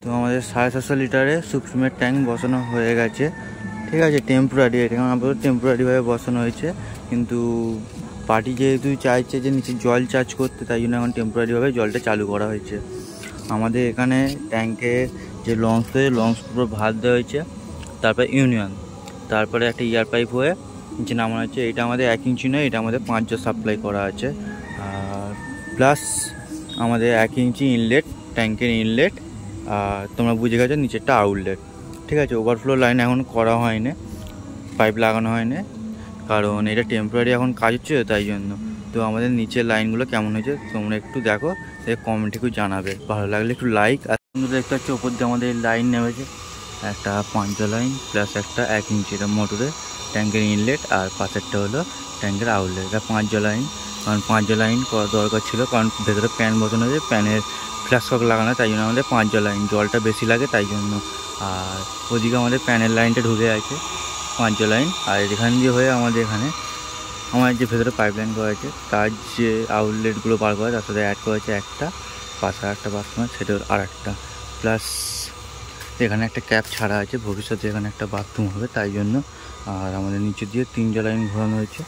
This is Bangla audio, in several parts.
তো আমাদের 750 লিটারে সুপ্রিমের ট্যাঙ্ক বসানো হয়ে গেছে, ঠিক আছে। টেম্পোরারি, এটা আপাতত টেম্পোরারিভাবে বসানো হয়েছে, কিন্তু পার্টি যেহেতু চাইছে যে নিচে জল চার্জ করতে, তাই জন্য এখন টেম্পোরারিভাবে জলটা চালু করা হয়েছে। আমাদের এখানে ট্যাঙ্কে যে লংস পুরো ভাত দেওয়া হয়েছে, তারপরে ইউনিয়ন, তারপরে একটা ইয়ার পাইপ হয়ে নিচে নামানো হচ্ছে। এটা আমাদের 1 ইঞ্চি নয়, এটা আমাদের 5 জল সাপ্লাই করা আছে। আর প্লাস আমাদের 1 ইঞ্চি ইনলেট, ট্যাঙ্কের ইনলেট, আর তোমরা বুঝে গেছো নিচেরটা আউটলেট, ঠিক আছে। ওভারফ্লো লাইন এখন করা হয়নি, পাইপ লাগানো হয়নি, কারণ এটা টেম্পোরারি এখন কাজ হচ্ছে, তাই জন্য। তো আমাদের নিচের লাইনগুলো কেমন হয়েছে তোমরা একটু দেখো, কমেন্টে একটু জানাবে, ভালো লাগলে একটু লাইক। আর তোমরা দেখতে পাচ্ছ ওপর দিয়ে আমাদের লাইন নেমেছে, একটা 5 লাইন প্লাস একটা 1 ইঞ্চি, এটা মোটরে ট্যাঙ্কের ইনলেট, আর পাশেরটা হলো ট্যাঙ্কের আউটলেট। এটা 5 লাইন, কারণ 5 লাইন করা দরকার ছিল, কারণ ভেতরে প্যান বসানো হয়েছে, প্যানের ফ্ল্যাশ কক লাগানো, তাই জন্য আমাদের 5 লাইন, জলটা বেশি লাগে তাই জন্য। আর ওদিকে আমাদের প্যানের লাইনটা ঢুকে আছে 5 লাইন, আর এখান দিয়ে হয়ে আমাদের এখানে আমার যে ভেতরে পাইপ লাইন করা আছে, তার যে আউটলেটগুলো বার করা, তার সাথে অ্যাড করা হয়েছে একটা, পাশে একটা বাথরুম আছে, সেটা আর একটা, প্লাস এখানে একটা ক্যাপ ছাড়া আছে, ভবিষ্যতে এখানে একটা বাথরুম হবে তাই জন্য। আর আমাদের নিচে দিয়ে 3 লাইন ঘোরানো হয়েছে,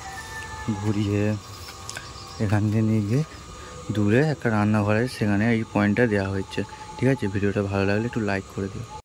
ঘুরিয়ে এখান দিয়ে নিয়ে গিয়ে দূরে একটা রান্নাঘর আছে, সেখানে এই পয়েন্টটা দেওয়া হয়েছে, ঠিক আছে। ভিডিওটা ভালো লাগলে একটু লাইক করে দিও।